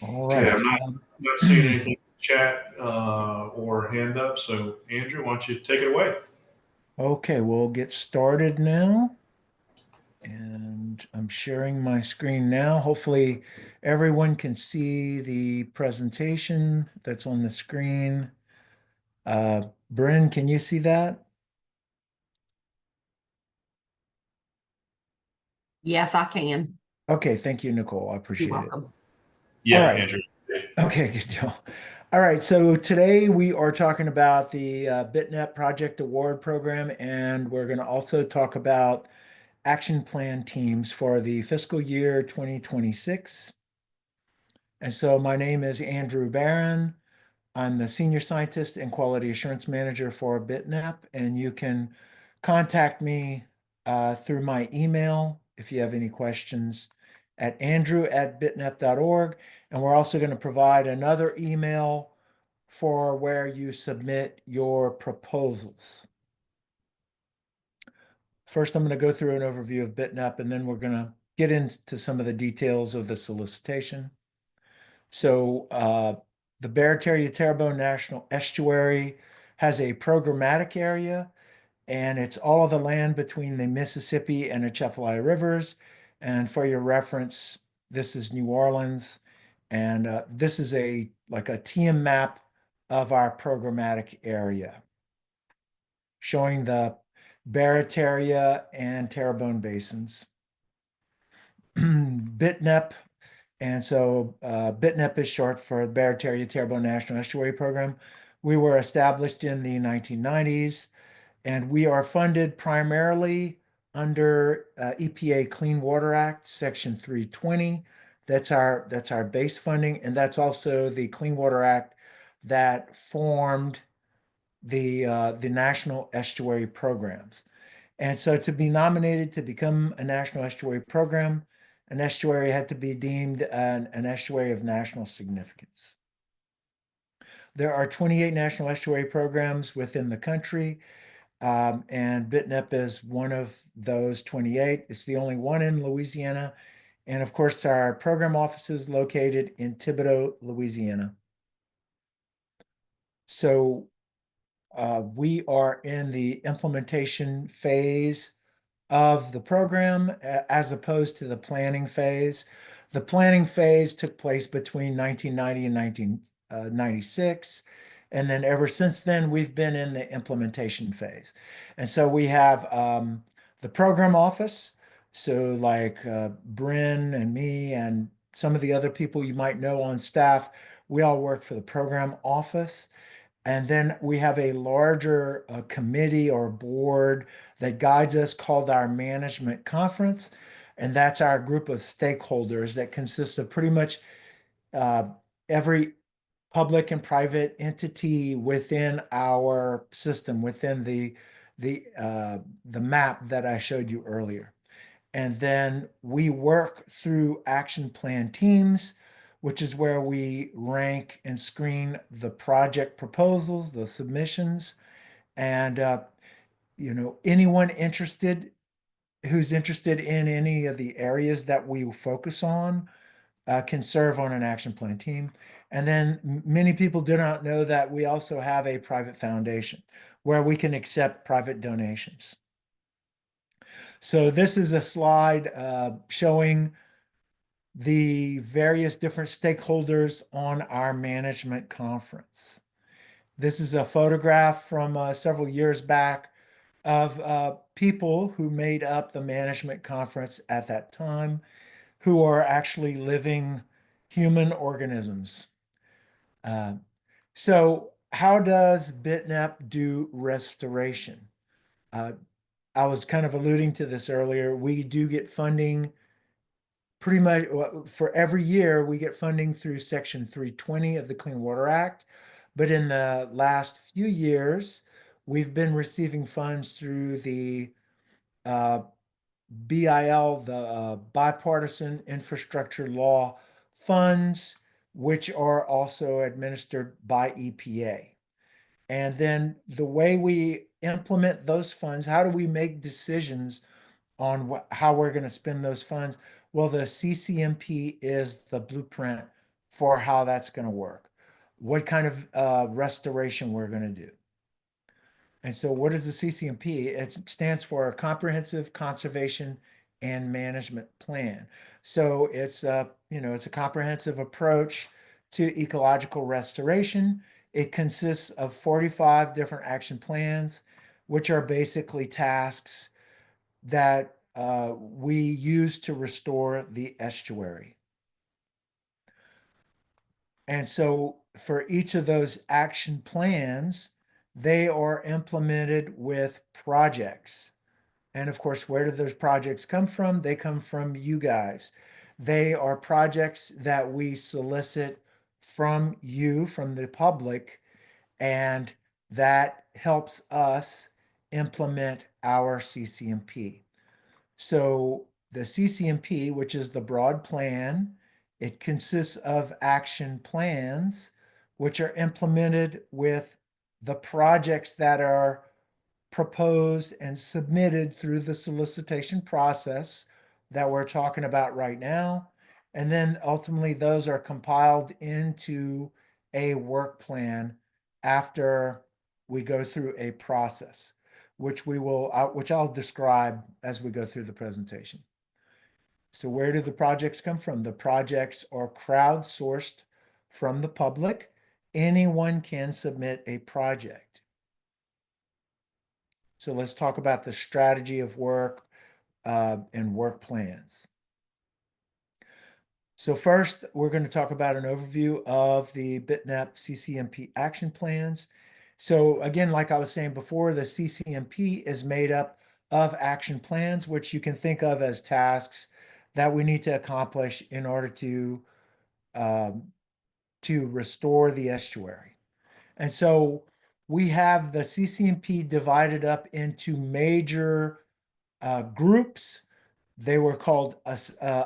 All Okay, right. I'm not seeing anything in the chat or hand up. So, Andrew, why don't you take it away? Okay, we'll get started now. And I'm sharing my screen now. Hopefully, everyone can see the presentation that's on the screen. Bryn, can you see that? Yes, I can. Okay, thank you, Nicole. I You're appreciate it. welcome. All Yeah, right. Andrew. Okay, good deal. All right, so today we are talking about the BitNet Project Award Program, and we're going to also talk about action plan teams for the fiscal year 2026. And so my name is Andrew Barron. I'm the Senior Scientist and Quality Assurance Manager for BitNap, and you can contact me through my email if you have any questions at andrew@bitnap.org. And we're also going to provide another email for where you submit your proposals. First, I'm going to go through an overview of BitNap, and then we're going to get into some of the details of the solicitation. So the Barataria-Terrebonne National Estuary has a programmatic area, and it's all of the land between the Mississippi and Atchafalaya rivers. And for your reference, this is New Orleans, and this is like a TM map of our programmatic area, showing the Barataria and Terrebonne basins. BitNep, and so BitNep is short for Barataria-Terrebonne National Estuary Program. We were established in the 1990s, and we are funded primarily under EPA Clean Water Act, Section 320. That's our base funding, and that's also the Clean Water Act that formed the National Estuary Programs. And so to be nominated to become a National Estuary Program, an estuary had to be deemed an estuary of national significance. There are 28 National Estuary Programs within the country, and BitNep is one of those 28. It's the only one in Louisiana. And of course, our program office is located in Thibodaux, Louisiana. So we are in the implementation phase of the program as opposed to the planning phase. The planning phase took place between 1990 and 1996. And then ever since then, we've been in the implementation phase. And so we have the program office. So like Bryn and me and some of the other people you might know on staff, we all work for the program office. And then we have a larger committee or board that guides us called our management conference. And that's our group of stakeholders that consists of pretty much uh, every public and private entity within our system, within the map that I showed you earlier. And then we work through action plan teams, which is where we rank and screen the project proposals, the submissions, and anyone who's interested in any of the areas that we focus on can serve on an action plan team. And then many people do not know that we also have a private foundation where we can accept private donations. So this is a slide showing the various different stakeholders on our management conference. This is a photograph from several years back of people who made up the management conference at that time, who are actually living human organisms. Uh, so how does BitNap do restoration? Uh, I was kind of alluding to this earlier. We do get funding pretty much for every year. We get funding through Section 320 of the Clean Water Act. But in the last few years, we've been receiving funds through the uh, BIL, the Bipartisan Infrastructure Law funds, which are also administered by EPA. And then the way we implement those funds, how do we make decisions on how we're going to spend those funds? Well, the CCMP is the blueprint for how that's going to work, what kind of restoration we're going to do. And so what is the CCMP? It stands for a Comprehensive Conservation and Management Plan. So it's it's a comprehensive approach to ecological restoration. It consists of 45 different action plans, which are basically tasks that we use to restore the estuary. And so for each of those action plans, they are implemented with projects. And of course, where do those projects come from? They come from you guys. They are projects that we solicit from you, from the public, and that helps us implement our CCMP. So the CCMP, which is the broad plan, it consists of action plans, which are implemented with the projects that are proposed and submitted through the solicitation process that we're talking about right now. And then ultimately those are compiled into a work plan after we go through a process, which I'll describe as we go through the presentation. So where do the projects come from? The projects are crowdsourced from the public. Anyone can submit a project. So let's talk about the strategy of work and work plans. So first, we're going to talk about an overview of the BitNep CCMP action plans. So again, like I was saying before, the CCMP is made up of action plans, which you can think of as tasks that we need to accomplish in order to restore the estuary. And so we have the CCMP divided up into major groups. They were called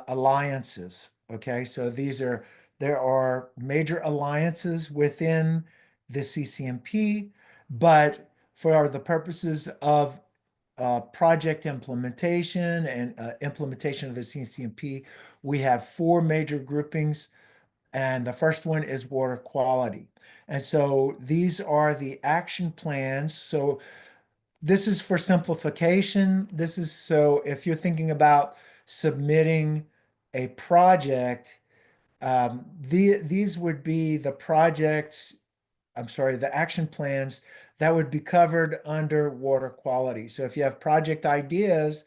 alliances. Okay, so there are major alliances within the CCMP, but for the purposes of project implementation and implementation of the CCMP, we have four major groupings, and the first one is water quality. And so these are the action plans. So this is for simplification. This is so if you're thinking about submitting a project, these would be the projects, I'm sorry, the action plans that would be covered under water quality. So if you have project ideas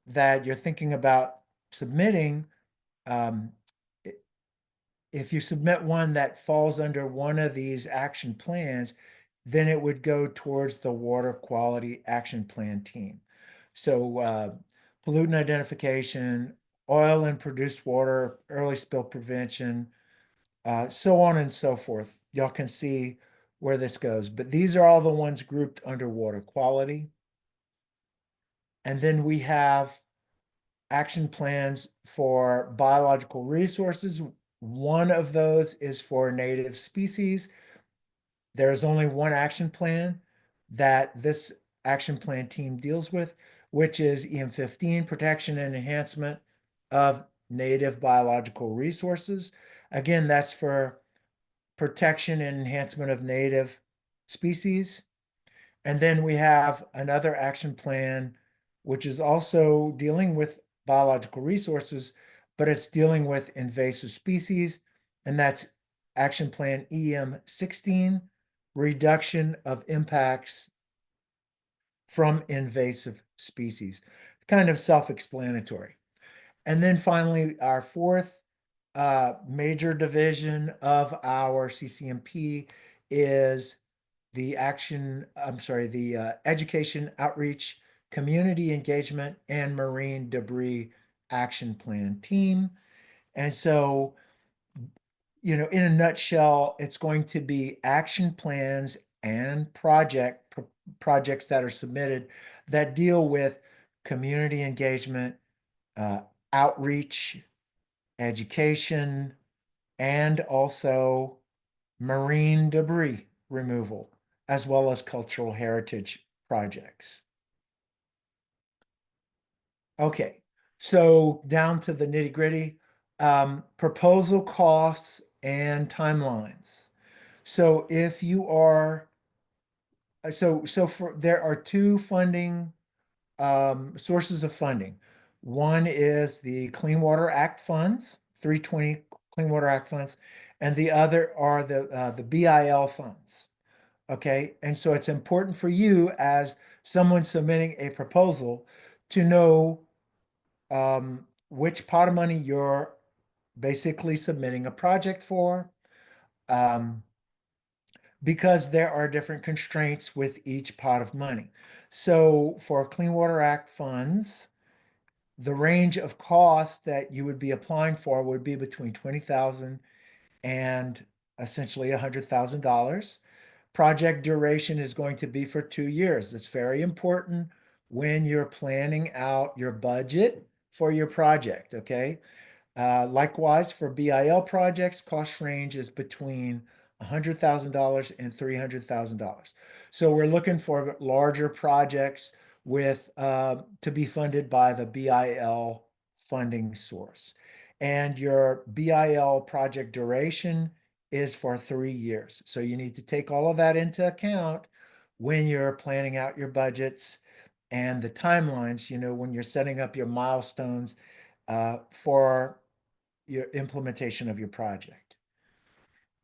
that you're thinking about submitting, um, if you submit one that falls under one of these action plans, then it would go towards the water quality action plan team. So pollutant identification, oil and produced water, early spill prevention, so on and so forth. Y'all can see where this goes, but these are all the ones grouped under water quality. And then we have action plans for biological resources. One of those is for native species. There's only one action plan that this action plan team deals with, which is EM15, protection and enhancement of native biological resources. Again, that's for protection and enhancement of native species. And then we have another action plan, which is also dealing with biological resources, but it's dealing with invasive species. And that's action plan EM16, reduction of impacts from invasive species. Kind of self-explanatory. And then finally, our fourth major division of our CCMP is the education, outreach, community engagement, and marine debris action plan team. And so, in a nutshell, it's going to be action plans and projects that are submitted that deal with community engagement, outreach, education, and also marine debris removal, as well as cultural heritage projects. Okay, so down to the nitty-gritty. proposal costs and timelines. So if you are, there are two funding sources of funding. One is the Clean Water Act funds, 320 Clean Water Act funds, and the other are the BIL funds. Okay, and so it's important for you as someone submitting a proposal to know which pot of money you're basically submitting a project for, um, because there are different constraints with each pot of money. So for Clean Water Act funds, the range of costs that you would be applying for would be between 20,000 and essentially $100,000. Project duration is going to be for 2 years. It's very important when you're planning out your budget for your project, okay? Likewise, for BIL projects, cost range is between $100,000 and $300,000. So we're looking for larger projects with to be funded by the BIL funding source. And your BIL project duration is for 3 years. So you need to take all of that into account when you're planning out your budgets and the timelines, when you're setting up your milestones for your implementation of your project.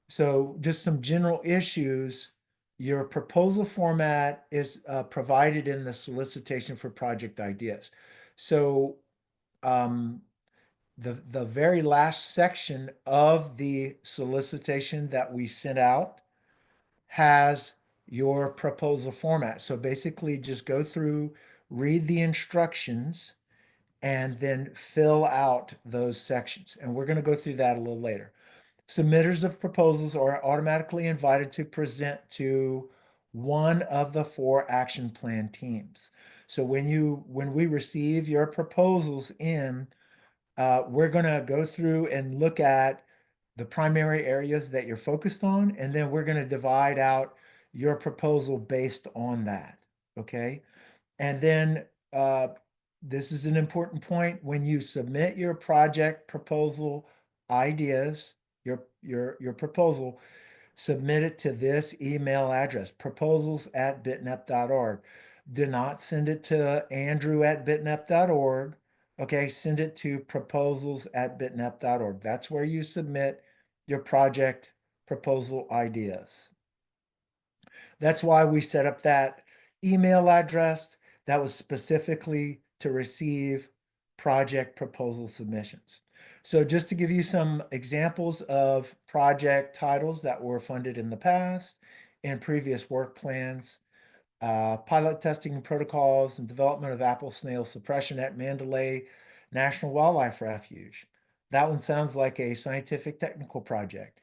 So just some general issues. Your proposal format is provided in the solicitation for project ideas. So the very last section of the solicitation that we sent out has your proposal format. So basically just go through, read the instructions, and then fill out those sections. And we're going to go through that a little later. Submitters of proposals are automatically invited to present to one of the 4 action plan teams. So when we receive your proposals in, we're going to go through and look at the primary areas that you're focused on, and then we're going to divide out your proposal based on that. Okay. And then this is an important point. When you submit your project proposal ideas, your proposal, submit it to this email address, proposals@bitnep.org. Do not send it to andrew@bitnep.org. Okay, send it to proposals@bitnep.org. That's where you submit your project proposal ideas. That's why we set up that email address that was specifically to receive project proposal submissions. So just to give you some examples of project titles that were funded in the past and previous work plans, pilot testing protocols and development of apple snail suppression at Mandalay National Wildlife Refuge. That one sounds like a scientific technical project.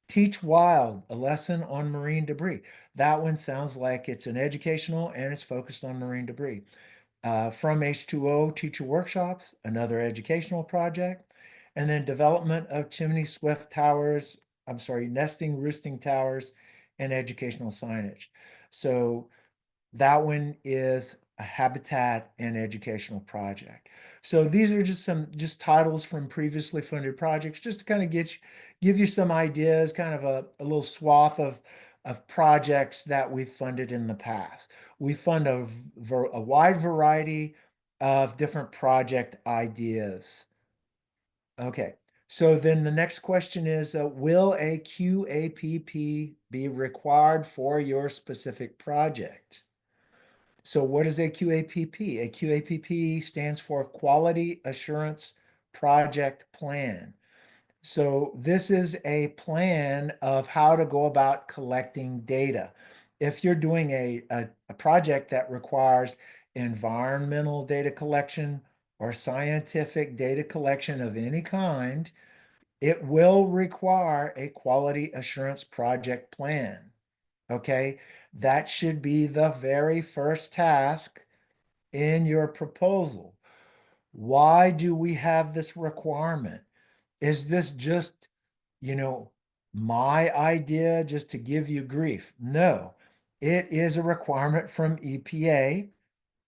Teach Wild, a lesson on marine debris. That one sounds like it's an educational and it's focused on marine debris. From H2O Teacher Workshops, another educational project. And then development of chimney swift towers, nesting, roosting towers, and educational signage. So that one is a habitat and educational project. So these are just titles from previously funded projects, just to kind of give you some ideas, kind of a little swath of projects that we've funded in the past. We fund a wide variety of different project ideas. Okay, so then the next question is, will a QAPP be required for your specific project? So what is a QAPP? A QAPP stands for Quality Assurance Project Plan. So this is a plan of how to go about collecting data. If you're doing a project that requires environmental data collection or scientific data collection of any kind, it will require a quality assurance project plan. Okay, that should be the very first task in your proposal. Why do we have this requirement? Is this just, my idea just to give you grief? No, it is a requirement from EPA,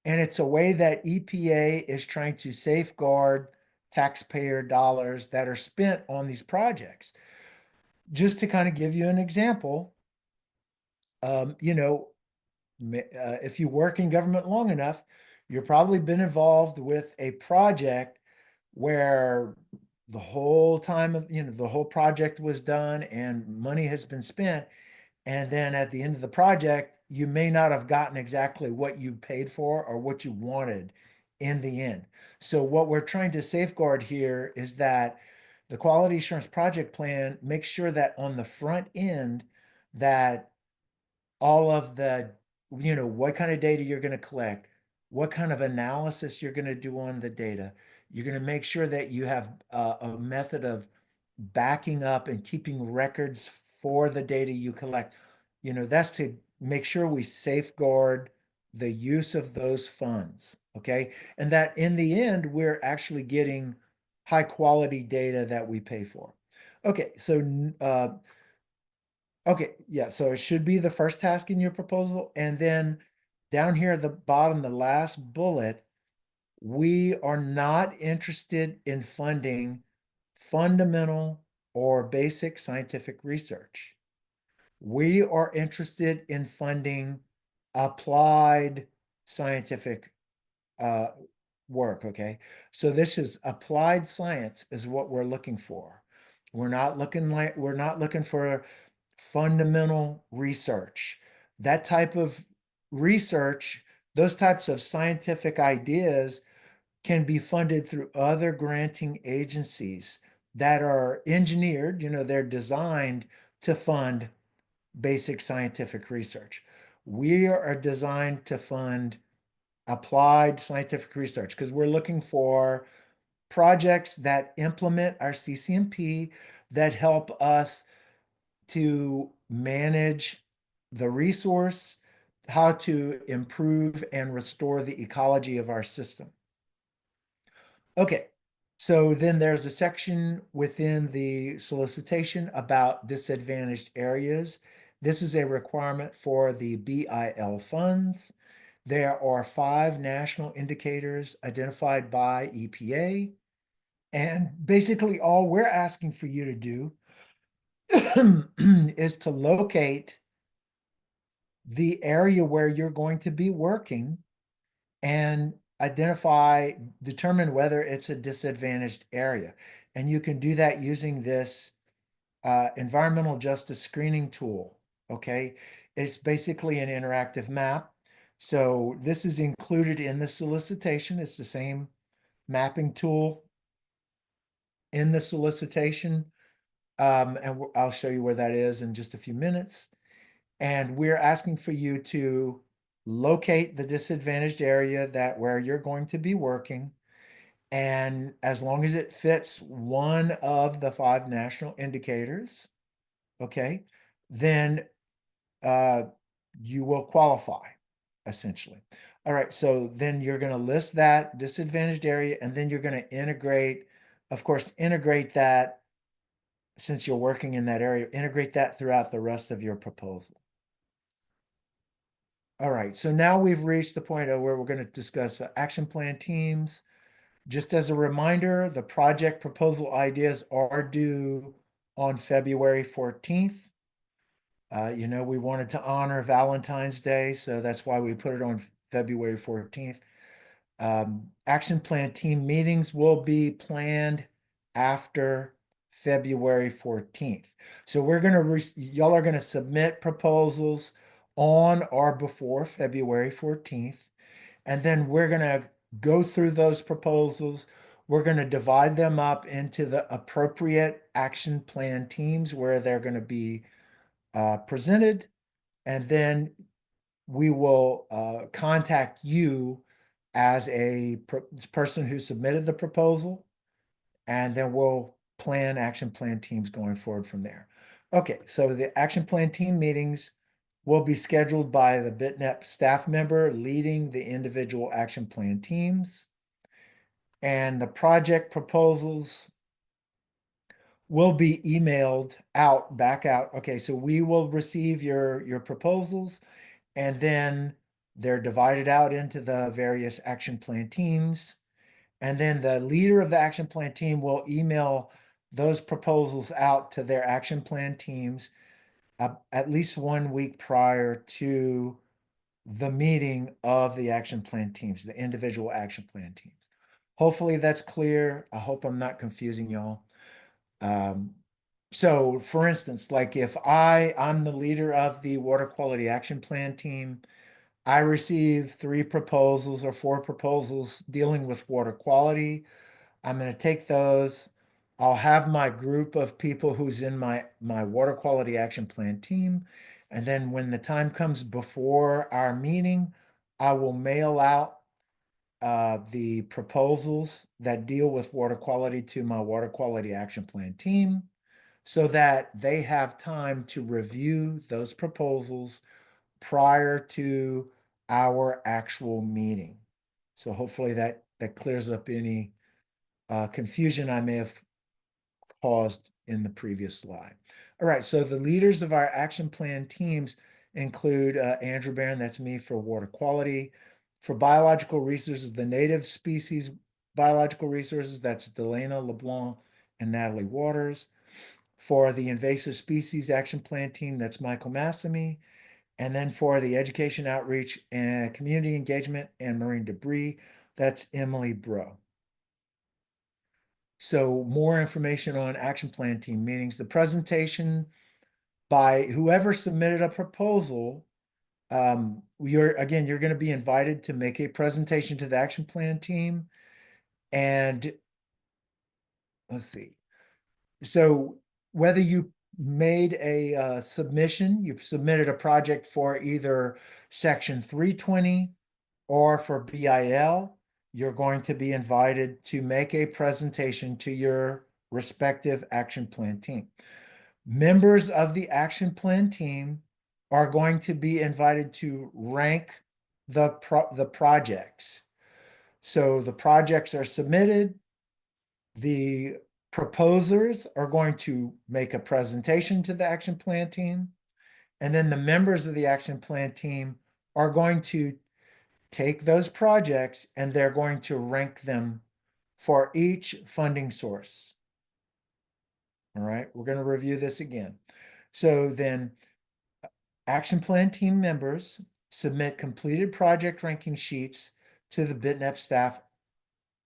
and it's a way that EPA is trying to safeguard taxpayer dollars that are spent on these projects. Just to kind of give you an example, you know, if you work in government long enough, you've probably been involved with a project where the whole time of, the whole project was done and money has been spent. And then at the end of the project, you may not have gotten exactly what you paid for or what you wanted in the end. So what we're trying to safeguard here is that the quality assurance project plan makes sure that on the front end that all of the, what kind of data you're going to collect, what kind of analysis you're going to do on the data. You're going to make sure that you have a method of backing up and keeping records for the data you collect. That's to make sure we safeguard the use of those funds, okay? And that in the end, we're actually getting high quality data that we pay for. Okay, so okay, yeah, so it should be the first task in your proposal. And then down here at the bottom, the last bullet, we are not interested in funding fundamental or basic scientific research. We are interested in funding applied scientific uh, work, okay? So this is applied science is what we're looking for. We're not looking for fundamental research. That type of research, those types of scientific ideas can be funded through other granting agencies that are engineered, they're designed to fund basic scientific research. We are designed to fund applied scientific research because we're looking for projects that implement our CCMP that help us to manage the resource, how to improve and restore the ecology of our system. Okay, so then there's a section within the solicitation about disadvantaged areas. This is a requirement for the BIL funds. There are 5 national indicators identified by EPA. And basically all we're asking for you to do is to locate the area where you're going to be working and determine whether it's a disadvantaged area. And you can do that using this environmental justice screening tool, okay? It's basically an interactive map. So this is included in the solicitation. It's the same mapping tool in the solicitation. And I'll show you where that is in just a few minutes. And we're asking for you to locate the disadvantaged area where you're going to be working. And as long as it fits one of the 5 national indicators, okay, then you will qualify, essentially. All right, so then you're going to list that disadvantaged area, and then you're going to integrate that, since you're working in that area, integrate that throughout the rest of your proposal. All right, so now we've reached the point of where we're going to discuss action plan teams. Just as a reminder, the project proposal ideas are due on February 14th. We wanted to honor Valentine's Day, so that's why we put it on February 14th. Action plan team meetings will be planned after February 14th. So y'all are gonna submit proposals on or before February 14th. And then we're gonna go through those proposals. We're gonna divide them up into the appropriate action plan teams where they're gonna be presented. And then we will contact you as a person who submitted the proposal, and then we'll plan action plan teams going forward from there. Okay, so the action plan team meetings will be scheduled by the BitNet staff member leading the individual action plan teams. And the project proposals will be emailed back out. Okay, so we will receive your proposals, and then they're divided out into the various action plan teams. And then the leader of the action plan team will email those proposals out to their action plan teams at least 1 week prior to the meeting of the action plan teams, the individual action plan teams. Hopefully that's clear. I hope I'm not confusing y'all. So for instance, like if I'm the leader of the water quality action plan team, I receive 3 proposals or 4 proposals dealing with water quality. I'm going to take those. I'll have my group of people who's in my water quality action plan team. And then when the time comes before our meeting, I will mail out the proposals that deal with water quality to my water quality action plan team so that they have time to review those proposals prior to our actual meeting. So hopefully that clears up any confusion I may have caused in the previous slide. All right, so the leaders of our action plan teams include Andrew Barron, that's me for water quality. For biological resources, the native species biological resources, that's Delana LeBlanc and Natalie Waters. For the invasive species action plan team, that's Michael Massamy. And then for the education outreach and community engagement and marine debris, that's Emily Bro. So more information on action plan team meetings, the presentation by whoever submitted a proposal. You're going to be invited to make a presentation to the action plan team. And let's see. So whether you made a submission, you've submitted a project for either section 320 or for BIL, you're going to be invited to make a presentation to your respective action plan team. Members of the action plan team are going to be invited to rank the projects. So the projects are submitted. The proposers are going to make a presentation to the action plan team. And then the members of the action plan team are going to take those projects and they're going to rank them for each funding source. All right, we're going to review this again. So then action plan team members submit completed project ranking sheets to the BitNep staff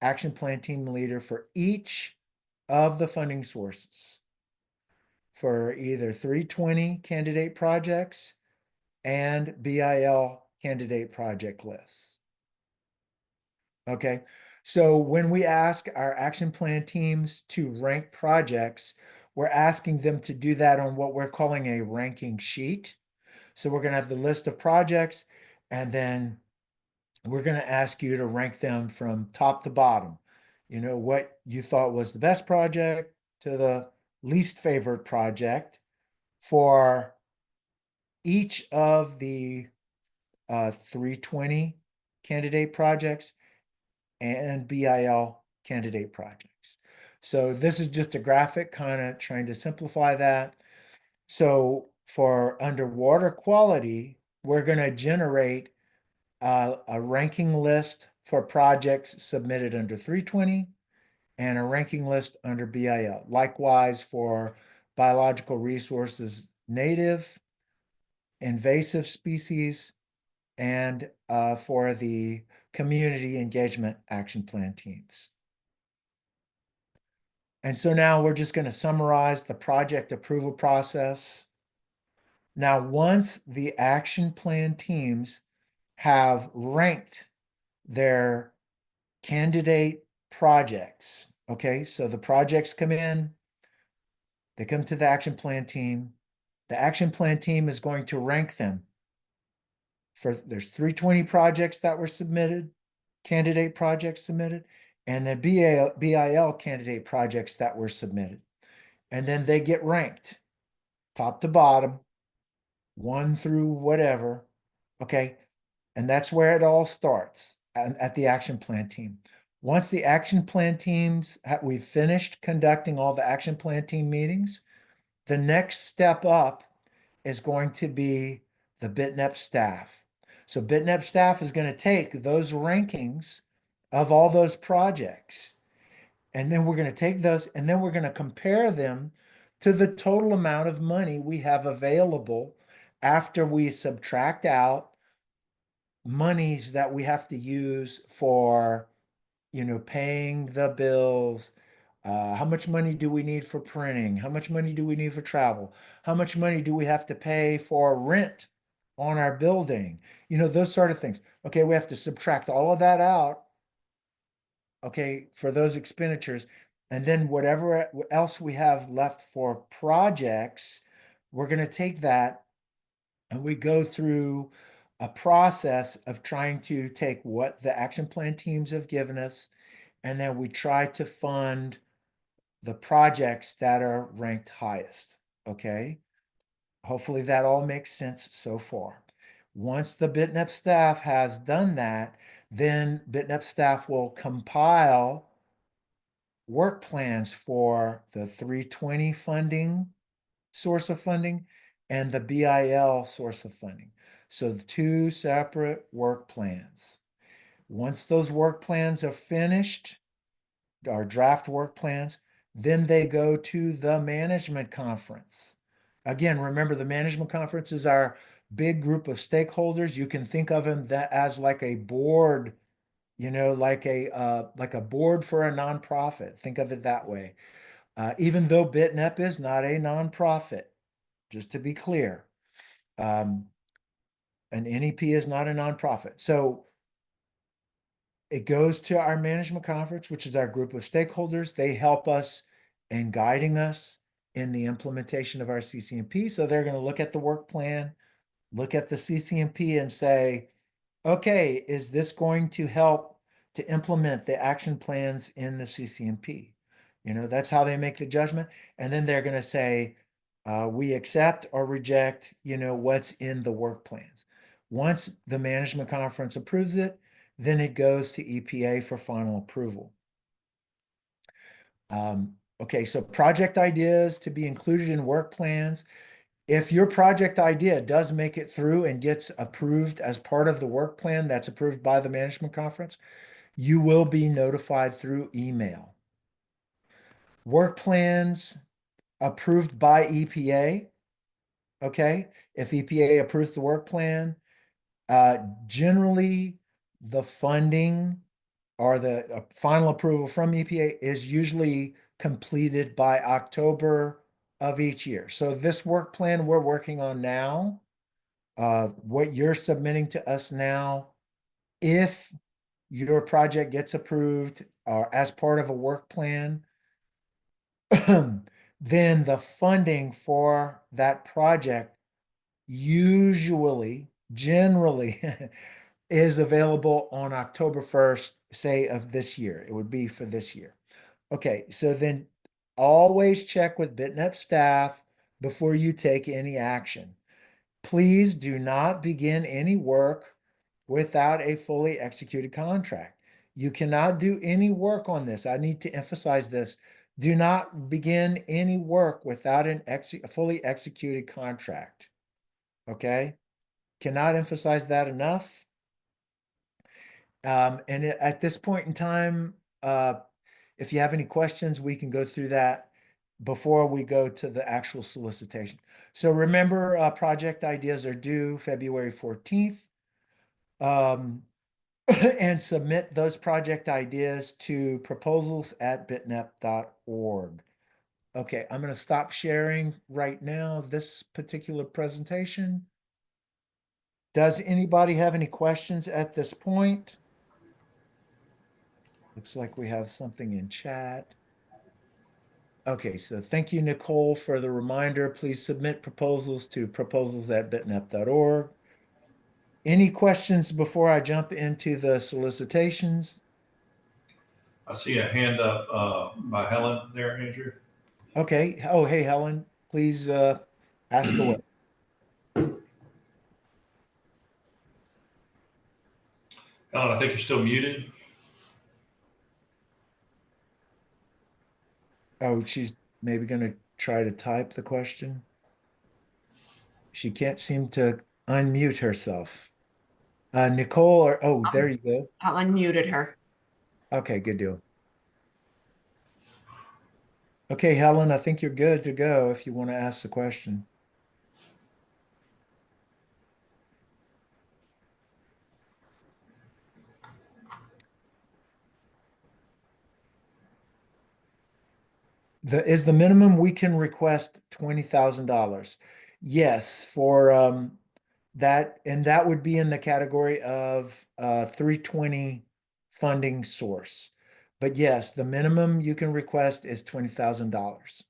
action plan team leader for each of the funding sources for either 320 candidate projects and BIL candidate project lists. Okay, so when we ask our action plan teams to rank projects, we're asking them to do that on what we're calling a ranking sheet. So we're going to have the list of projects, and then we're going to ask you to rank them from top to bottom. You know, what you thought was the best project to the least favorite project for each of the 320 candidate projects and BIL candidate projects. So this is just a graphic kind of trying to simplify that. So for underwater quality, we're going to generate a ranking list for projects submitted under 320 and a ranking list under BIL. Likewise for biological resources, native, invasive species, and for the community engagement action plan teams. And so now we're just going to summarize the project approval process. Now, once the action plan teams have ranked their candidate projects, okay, so the projects come in, they come to the action plan team. The action plan team is going to rank them. There's 320 projects that were submitted, candidate projects submitted, and then BIL candidate projects that were submitted. And then they get ranked top to bottom, 1 through whatever. Okay. And that's where it all starts at the action plan team. Once the action plan teams, we've finished conducting all the action plan team meetings, the next step up is going to be the BitNep staff. So BitNep staff is going to take those rankings of all those projects. And then we're going to take those and then we're going to compare them to the total amount of money we have available after we subtract out monies that we have to use for, paying the bills. How much money do we need for printing? How much money do we need for travel? How much money do we have to pay for rent on our building? Those sort of things. Okay, we have to subtract all of that out, okay, for those expenditures. And then whatever else we have left for projects, we're going to take that and we go through a process of trying to take what the action plan teams have given us, and then we try to fund the projects that are ranked highest. Okay. Hopefully that all makes sense so far. Once the BitNep staff has done that, then BitNep staff will compile work plans for the 320 funding, source of funding, and the BIL source of funding. So the two separate work plans. Once those work plans are finished, our draft work plans, then they go to the management conference. Again, remember the management conference is our big group of stakeholders. You can think of them that as like a board, like a board for a nonprofit. Think of it that way. Even though BitNep is not a nonprofit, just to be clear, an NEP is not a nonprofit. So it goes to our management conference, which is our group of stakeholders. They help us in guiding us in the implementation of our CCMP. So they're going to look at the work plan, look at the CCMP and say, okay, is this going to help to implement the action plans in the CCMP? That's how they make the judgment. And then they're going to say, we accept or reject, what's in the work plans. Once the management conference approves it, then it goes to EPA for final approval. Okay, so project ideas to be included in work plans. If your project idea does make it through and gets approved as part of the work plan that's approved by the management conference, you will be notified through email. Work plans approved by EPA. Okay, if EPA approves the work plan, generally the funding or the final approval from EPA is usually completed by October of each year. So this work plan we're working on now, what you're submitting to us now, if your project gets approved or as part of a work plan, then the funding for that project usually, generally, is available on October 1st, say, of this year. It would be for this year. Okay, so then always check with BitNep staff before you take any action. Please do not begin any work without a fully executed contract. You cannot do any work on this. I need to emphasize this. Do not begin any work without a fully executed contract. Okay? Cannot emphasize that enough. And at this point in time, if you have any questions, we can go through that before we go to the actual solicitation. So remember, project ideas are due February 14th. And submit those project ideas to proposals@bitnep.org. Okay, I'm going to stop sharing right now this particular presentation. Does anybody have any questions at this point? Looks like we have something in chat. Okay, so thank you, Nicole, for the reminder. Please submit proposals to proposals@bitnep.org. Any questions before I jump into the solicitations? I see a hand up by Helen there, Andrew. Okay. Oh, hey, Helen, please ask away. Helen, I think you're still muted. Oh, she's maybe going to try to type the question. She can't seem to unmute herself. Nicole, or oh, there you go. I unmuted her. Okay, good deal. Okay, Helen, I think you're good to go if you want to ask the question. Is the minimum we can request $20,000? Yes, for that, and that would be in the category of 320 funding source. But yes, the minimum you can request is $20,000.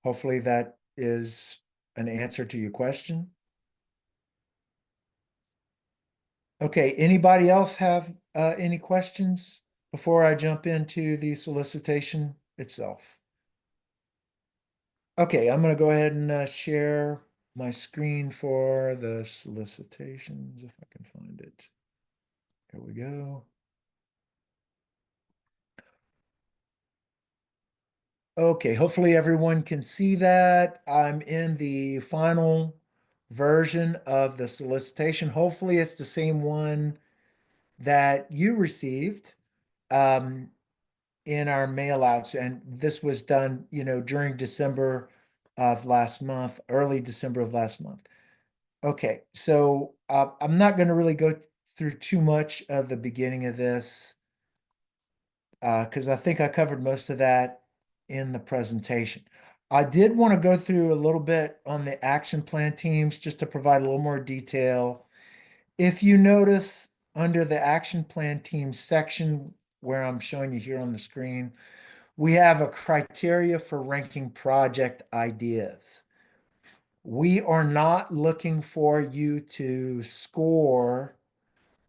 Hopefully that is an answer to your question. Okay, anybody else have any questions before I jump into the solicitation itself? Okay, I'm going to go ahead and share my screen for the solicitations if I can find it. Here we go. Okay, hopefully everyone can see that. I'm in the final version of the solicitation. Hopefully it's the same one that you received in our mail outs. And this was done, during December of last month, early December of last month. Okay, so I'm not going to really go through too much of the beginning of this because I think I covered most of that in the presentation. I did want to go through a little bit on the action plan teams just to provide a little more detail. If you notice under the action plan teams section where I'm showing you here on the screen, we have a criteria for ranking project ideas. We are not looking for you to score.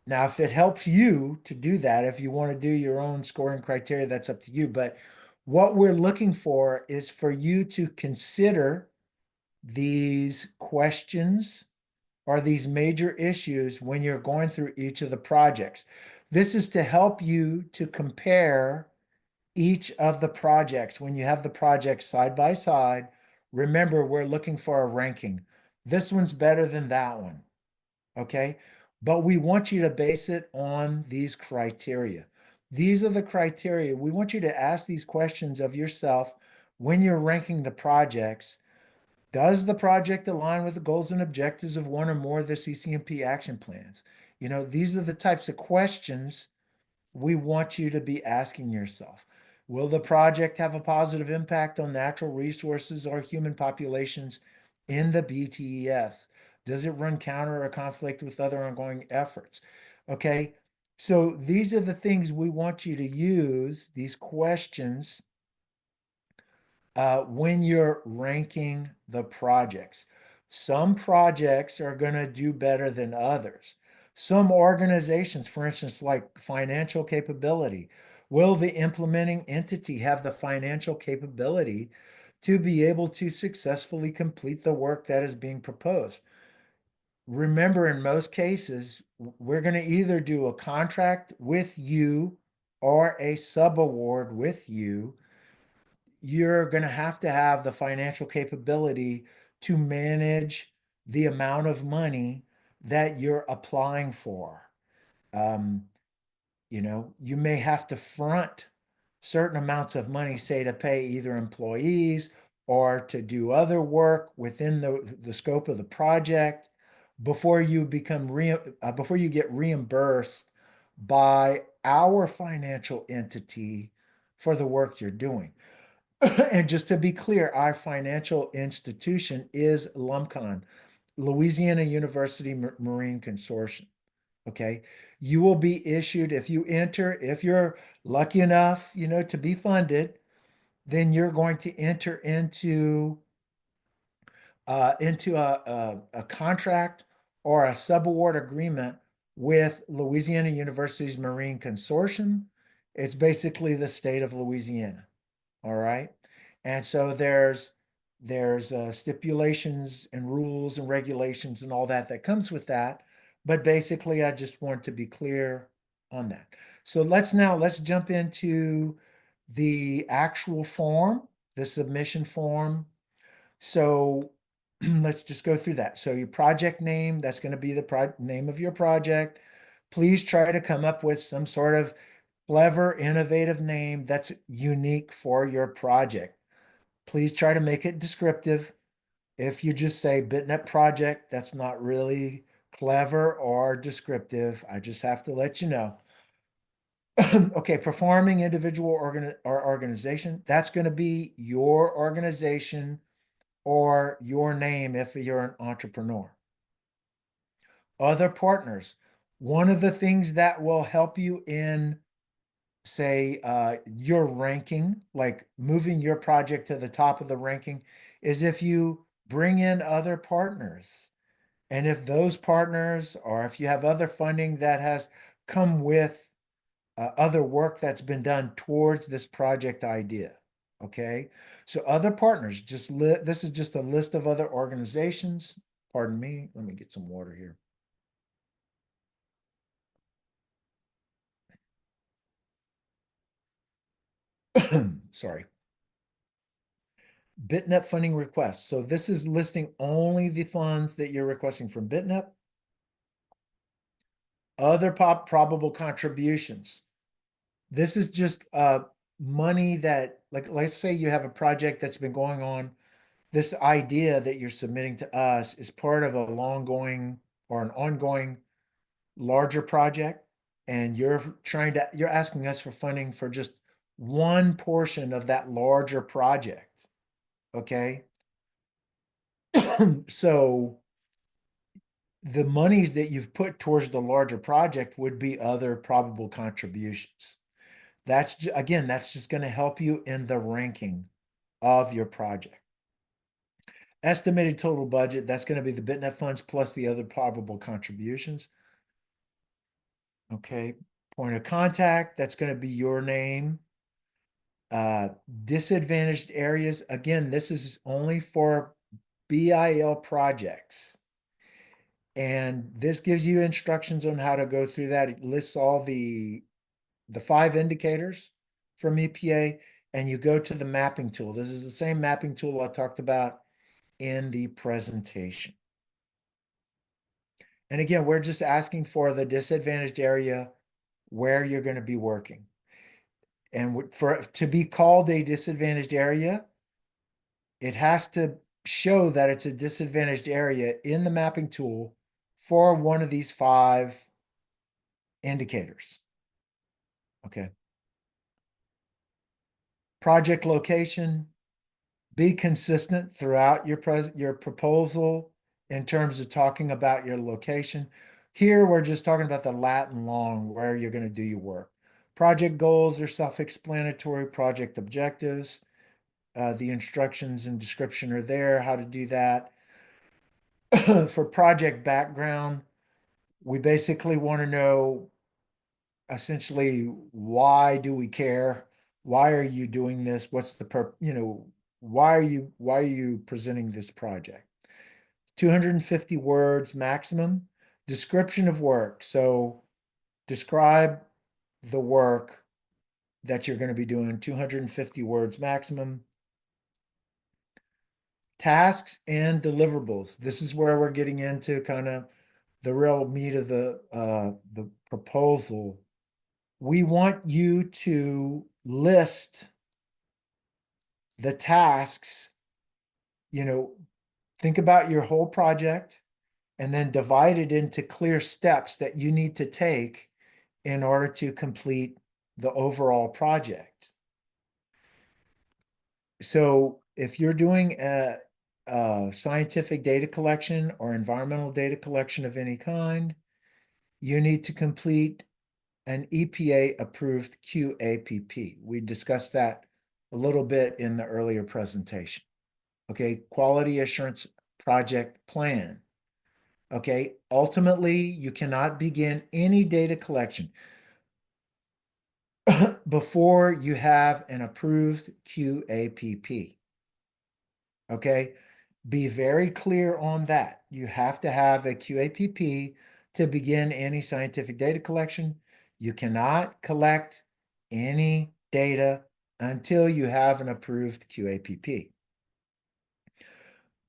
Now, if it helps you to do that, if you want to do your own scoring criteria, that's up to you. But what we're looking for is for you to consider these questions or these major issues when you're going through each of the projects. This is to help you to compare each of the projects. When you have the projects side by side, remember, we're looking for a ranking. This one's better than that one. Okay. But we want you to base it on these criteria. These are the criteria. We want you to ask these questions of yourself when you're ranking the projects. Does the project align with the goals and objectives of one or more of the CCMP action plans? These are the types of questions we want you to be asking yourself. Will the project have a positive impact on natural resources or human populations in the BTES? Does it run counter or conflict with other ongoing efforts? Okay, so these are the things we want you to use, these questions, when you're ranking the projects. Some projects are going to do better than others. Some organizations, for instance, like financial capability, will the implementing entity have the financial capability to be able to successfully complete the work that is being proposed? Remember, in most cases, we're going to either do a contract with you or a subaward with you. You're going to have the financial capability to manage the amount of money that you're applying for. Um, you may have to front certain amounts of money, say to pay either employees or to do other work within the scope of the project before you before you get reimbursed by our financial entity for the work you're doing. And just to be clear, our financial institution is LUMCON, Louisiana University Marine Consortium. Okay. You will be issued if you're lucky enough, to be funded, then you're going to enter into a contract or a subaward agreement with Louisiana University's Marine Consortium. It's basically the state of Louisiana. All right. And so there's stipulations and rules and regulations and all that comes with that. But basically, I just want to be clear on that. So let's jump into the actual form, the submission form. So let's just go through that. So your project name, that's going to be the name of your project. please try to come up with some sort of clever, innovative name that's unique for your project. Please try to make it descriptive. If you just say BitNet project, that's not really clever or descriptive. I just have to let you know. Okay, performing individual organization, that's going to be your organization or your name if you're an entrepreneur. Other partners, one of the things that will help you in, say, your ranking, like moving your project to the top of the ranking, is if you bring in other partners. And if those partners, or if you have other funding that has come with other work that's been done towards this project idea. Okay. So other partners, this is just a list of other organizations. Pardon me. Let me get some water here. Sorry. BitNet funding requests. So this is listing only the funds that you're requesting from BitNet. Other probable contributions. This is just money that, like, let's say you have a project that's been going on. This idea that you're submitting to us is part of a long-going or an ongoing larger project, and you're asking us for funding for just one portion of that larger project. Okay. So the monies that you've put towards the larger project would be other probable contributions. Again, that's just going to help you in the ranking of your project. Estimated total budget, that's going to be the BitNet funds plus the other probable contributions. Okay. Point of contact, that's going to be your name. Disadvantaged areas, again, this is only for BIL projects. And this gives you instructions on how to go through that. It lists all the 5 indicators from EPA, and you go to the mapping tool. This is the same mapping tool I talked about in the presentation. And again, we're just asking for the disadvantaged area where you're going to be working. And to be called a disadvantaged area, it has to show that it's a disadvantaged area in the mapping tool for one of these 5 indicators. Okay. Project location, be consistent throughout your proposal in terms of talking about your location. Here, we're just talking about the Latin long where you're going to do your work. Project goals are self-explanatory. Project objectives, the instructions and description are there, how to do that. For project background, we basically want to know essentially, why do we care? Why are you doing this? What's the why are you presenting this project? 250 words maximum. Description of work. So describe the work that you're going to be doing, 250 words maximum. Tasks and deliverables. This is where we're getting into kind of the real meat of the proposal. We want you to list the tasks, think about your whole project and then divide it into clear steps that you need to take in order to complete the overall project. So if you're doing a scientific data collection or environmental data collection of any kind, you need to complete an EPA approved QAPP. We discussed that a little bit in the earlier presentation. Okay, quality assurance project plan. Okay, ultimately, you cannot begin any data collection before you have an approved QAPP. Okay, be very clear on that. You have to have a QAPP to begin any scientific data collection. You cannot collect any data until you have an approved QAPP.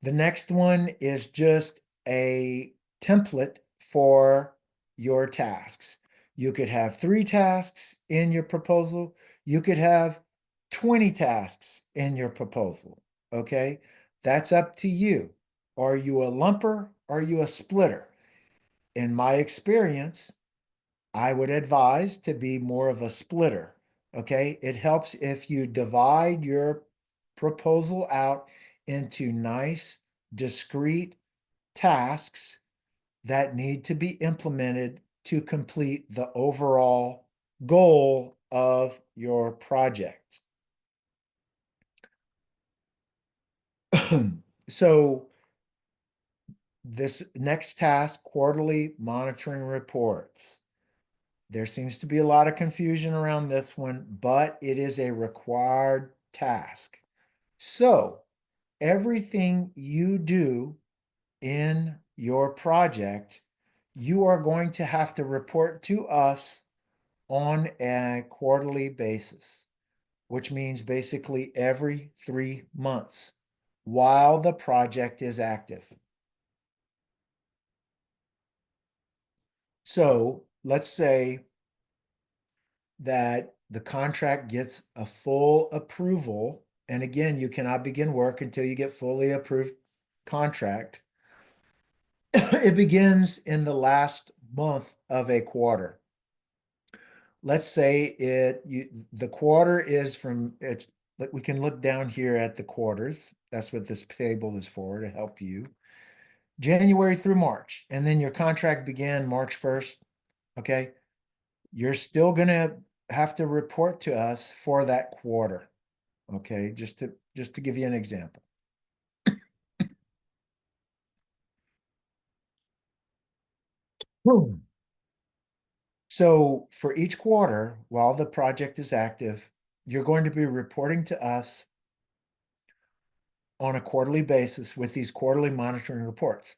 The next one is just a template for your tasks. You could have 3 tasks in your proposal. You could have 20 tasks in your proposal. Okay. That's up to you. Are you a lumper? Are you a splitter? In my experience, I would advise to be more of a splitter. Okay. It helps if you divide your proposal out into nice, discrete tasks that need to be implemented to complete the overall goal of your project. So this next task, quarterly monitoring reports. There seems to be a lot of confusion around this one, but it is a required task. So everything you do in your project, you are going to have to report to us on a quarterly basis, which means basically every 3 months while the project is active. So let's say that the contract gets a full approval. And again, you cannot begin work until you get fully approved contract. It begins in the last month of a quarter. Let's say the quarter is from it's we can look down here at the quarters. That's what this table is for, to help you. January through March, and then your contract began March 1st. Okay. You're still gonna have to report to us for that quarter. Okay, just to give you an example. So for each quarter, while the project is active, you're going to be reporting to us on a quarterly basis with these quarterly monitoring reports.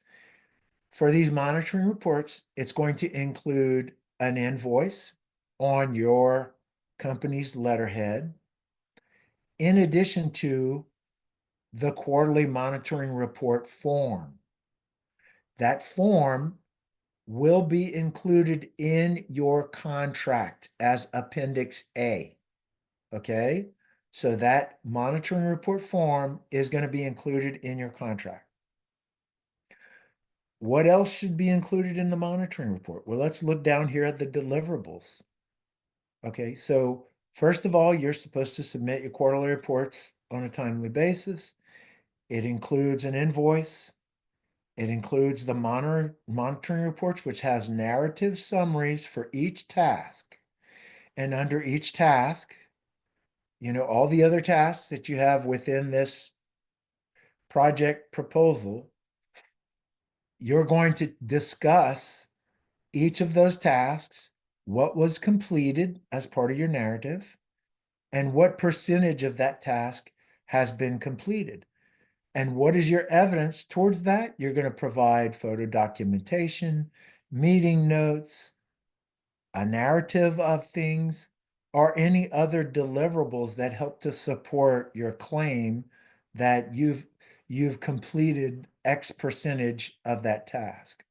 For these monitoring reports, it's going to include an invoice on your company's letterhead, in addition to the quarterly monitoring report form. That form will be included in your contract as Appendix A. Okay? So that monitoring report form is going to be included in your contract. What else should be included in the monitoring report? Well, let's look down here at the deliverables. Okay, so first of all, you're supposed to submit your quarterly reports on a timely basis. It includes an invoice. It includes the monitoring reports, which has narrative summaries for each task. And under each task, all the other tasks that you have within this project proposal, you're going to discuss each of those tasks, what was completed as part of your narrative, and what percentage of that task has been completed. And what is your evidence towards that? You're going to provide photo documentation, meeting notes, a narrative of things, or any other deliverables that help to support your claim that you've completed X percentage of that task.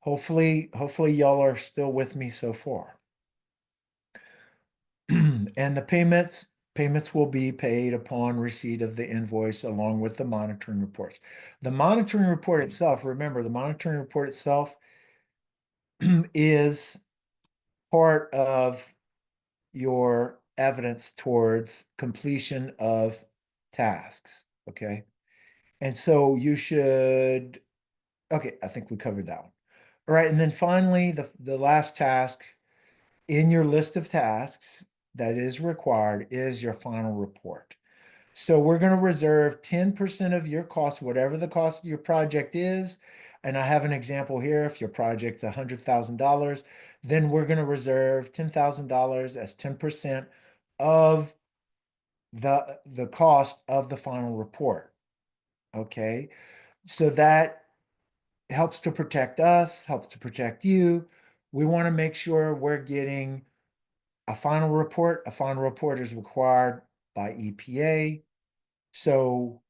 Hopefully y'all are still with me so far. And the payments will be paid upon receipt of the invoice along with the monitoring reports. The monitoring report itself, remember, the monitoring report itself is part of your evidence towards completion of tasks. Okay. And so you should, okay, I think we covered that one. All right. And then finally, the last task in your list of tasks that is required is your final report. So we're going to reserve 10% of your cost, whatever the cost of your project is. And I have an example here. If your project's $100,000, then we're going to reserve $10,000 as 10% of the cost of the final report. Okay. So that helps to protect us, helps to protect you. We want to make sure we're getting a final report. A final report is required by EPA. So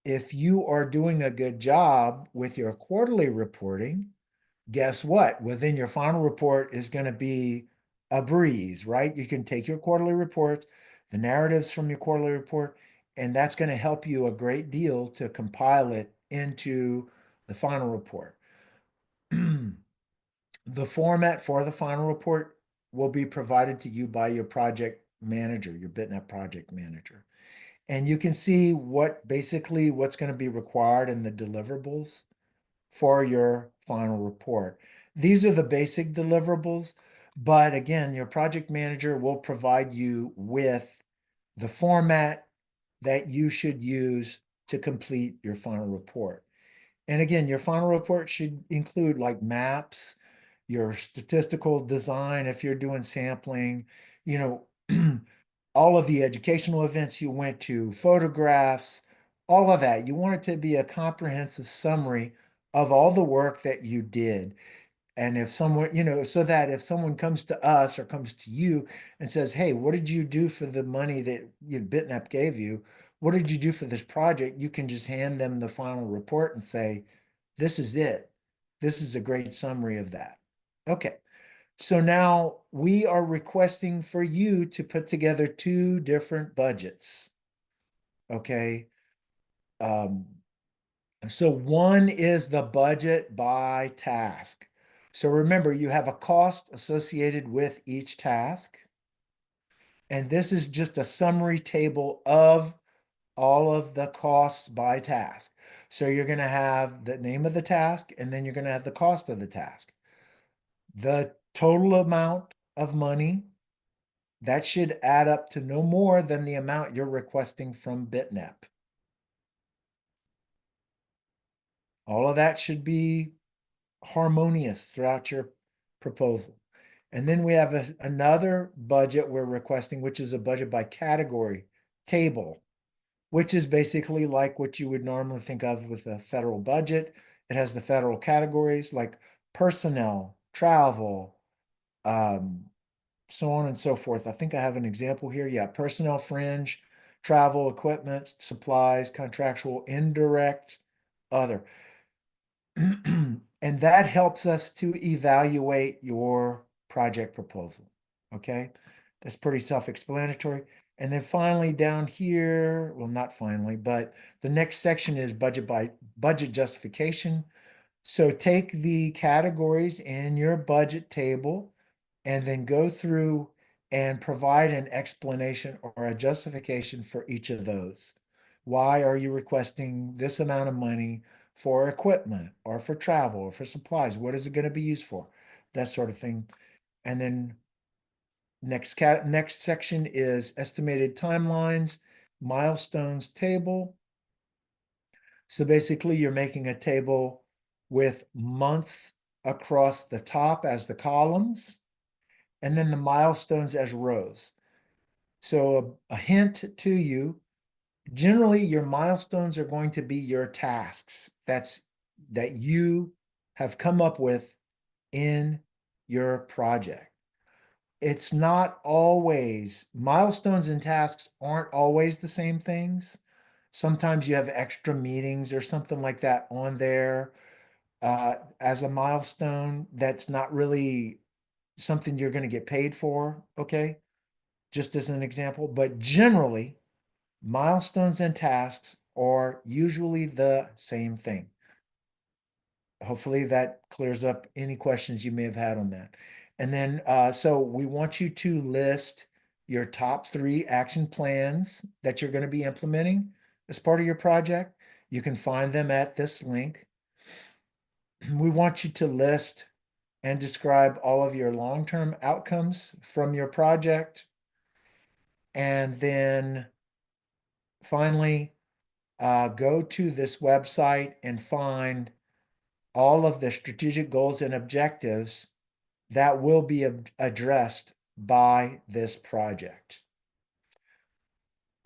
if you are doing a good job with your quarterly reporting, guess what? Within your final report is going to be a breeze, right? You can take your quarterly reports, the narratives from your quarterly report, and that's going to help you a great deal to compile it into the final report. The format for the final report will be provided to you by your project manager, your BitNet project manager. And you can see basically what's going to be required in the deliverables for your final report. These are the basic deliverables, but again, your project manager will provide you with the format that you should use to complete your final report. And again, your final report should include like maps, your statistical design, if you're doing sampling, you know, all of the educational events you went to, photographs, all of that. You want it to be a comprehensive summary of all the work that you did. And if someone, so that if someone comes to us or comes to you and says, hey, what did you do for the money that BitNep gave you? What did you do for this project? You can just hand them the final report and say, this is it. This is a great summary of that. Okay. So now we are requesting for you to put together two different budgets. Okay. So one is the budget by task. So remember, you have a cost associated with each task. And this is just a summary table of all of the costs by task. So you're going to have the name of the task, and then you're going to have the cost of the task. The total amount of money, that should add up to no more than the amount you're requesting from BitNep. All of that should be harmonious throughout your proposal. And then we have another budget we're requesting, which is a budget by category table, which is basically like what you would normally think of with a federal budget. It has the federal categories like personnel, travel, so on and so forth. I think I have an example here. Yeah, personnel, fringe, travel, equipment, supplies, contractual, indirect, other. And that helps us to evaluate your project proposal. Okay, that's pretty self-explanatory. And then finally down here, well, not finally, but the next section is budget by budget justification. So take the categories in your budget table and then go through and provide an explanation or a justification for each of those. Why are you requesting this amount of money for equipment or for travel or for supplies? What is it going to be used for? That sort of thing. And then next section is estimated timelines, milestones table. So basically you're making a table with months across the top as the columns, and then the milestones as rows. So a hint to you, generally your milestones are going to be your tasks that you have come up with in your project. It's not always, milestones and tasks aren't always the same things. Sometimes you have extra meetings or something like that on there as a milestone that's not really something you're going to get paid for, okay? Just as an example. But generally, milestones and tasks are usually the same thing. Hopefully that clears up any questions you may have had on that. And then, so we want you to list your top 3 action plans that you're going to be implementing as part of your project. You can find them at this link. We want you to list and describe all of your long-term outcomes from your project. And then finally, go to this website and find all of the strategic goals and objectives that will be addressed by this project.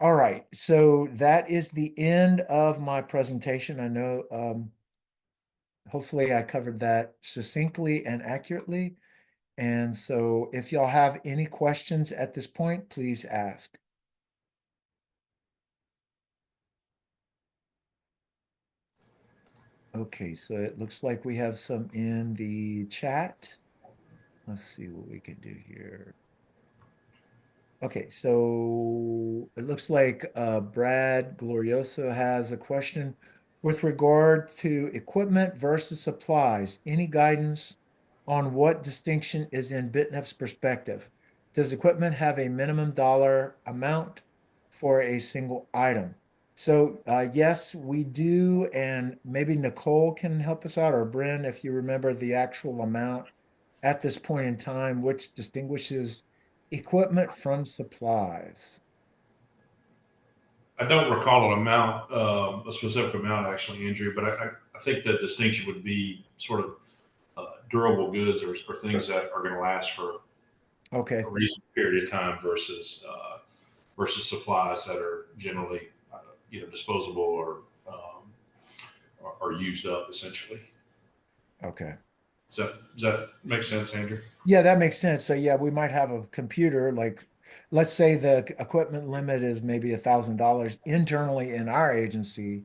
All right, so that is the end of my presentation. I know, hopefully I covered that succinctly and accurately. And so if y'all have any questions at this point, please ask. Okay, so it looks like we have some in the chat. Let's see what we can do here. Okay, so it looks like Brad Glorioso has a question with regard to equipment versus supplies. Any guidance on what distinction is in BitNEP's perspective? Does equipment have a minimum dollar amount for a single item? So yes, we do, and maybe Nicole can help us out, or Bryn, if you remember the actual amount at this point in time, which distinguishes equipment from supplies. I don't recall an amount, a specific amount actually, Andrew, but I think the distinction would be sort of durable goods or things that are going to last for Okay. a reasonable period of time versus supplies that are generally, disposable or used up essentially. Okay. Does that make sense, Andrew? Yeah, that makes sense. So yeah, we might have a computer, like let's say the equipment limit is maybe $1,000 internally in our agency,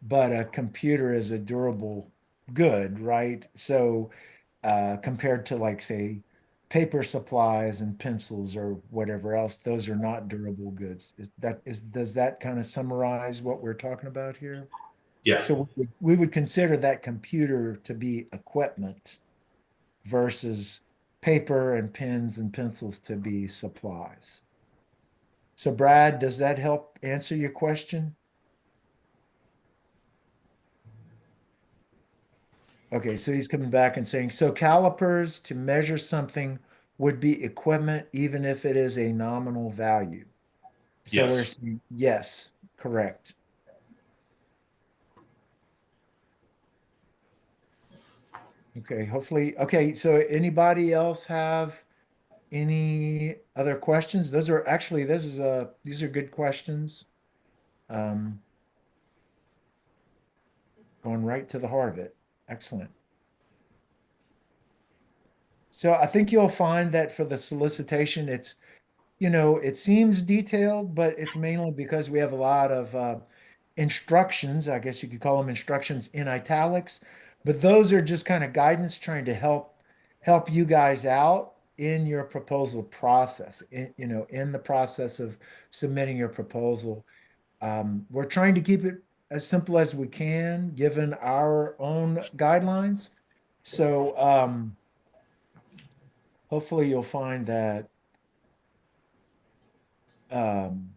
but a computer is a durable good, right? So compared to like say paper supplies and pencils or whatever else, those are not durable goods. Does that kind of summarize what we're talking about here? Yeah. So we would consider that computer to be equipment versus paper and pens and pencils to be supplies. So Brad, does that help answer your question? Okay, so he's coming back and saying, so calipers to measure something would be equipment even if it is a nominal value. So we're Yes. saying yes, correct. Okay, hopefully. Okay, so anybody else have any other questions? Those are actually, these are good questions. Um, Going right to the heart of it. Excellent. So I think you'll find that for the solicitation, it seems detailed, but it's mainly because we have a lot of instructions. I guess you could call them instructions in italics, but those are just kind of guidance trying to help you guys out in your proposal process, in the process of submitting your proposal. We're trying to keep it as simple as we can, given our own guidelines. So hopefully you'll find that um,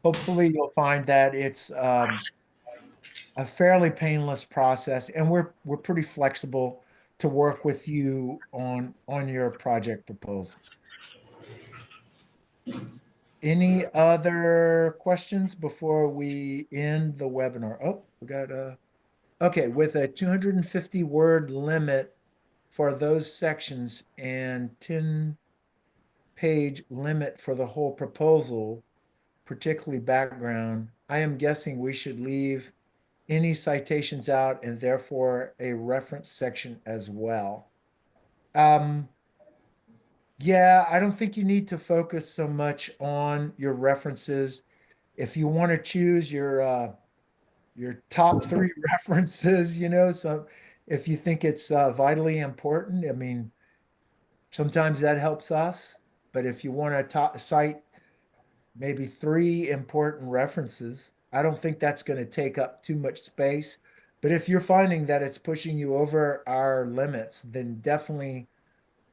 it's a fairly painless process, and we're pretty flexible to work with you on your project proposals. Any other questions before we end the webinar? Oh, we got okay, with a 250 word limit for those sections and 10-page limit for the whole proposal, particularly background, I am guessing we should leave any citations out and therefore a reference section as well. Um, yeah, I don't think you need to focus so much on your references. If you want to choose your top three references, so if you think it's vitally important, I mean, sometimes that helps us. But if you want to cite maybe three important references, I don't think that's going to take up too much space. But if you're finding that it's pushing you over our limits, then definitely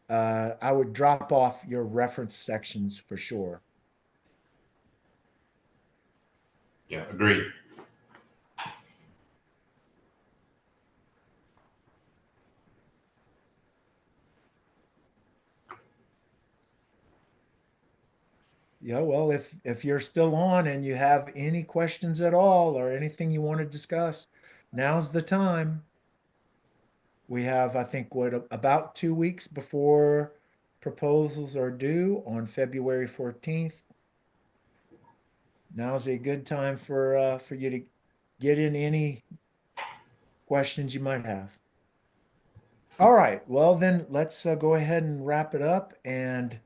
I would drop off your reference sections for sure. Yeah. Agreed. Yeah, well, if you're still on and you have any questions at all or anything you want to discuss, now's the time. We have, I think, about 2 weeks before proposals are due on February 14th. Now's a good time for you to get in any questions you might have. All right, well then let's go ahead and wrap it up, and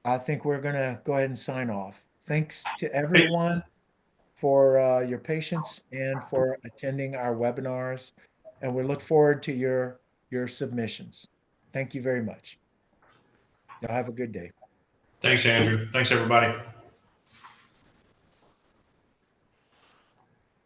I think we're gonna go ahead and sign off. Thanks to Hey, everyone for your patience and for attending our webinars. And we look forward to your submissions. Thank you very much. Y'all have a good day. Thanks, Andrew. Thanks, everybody.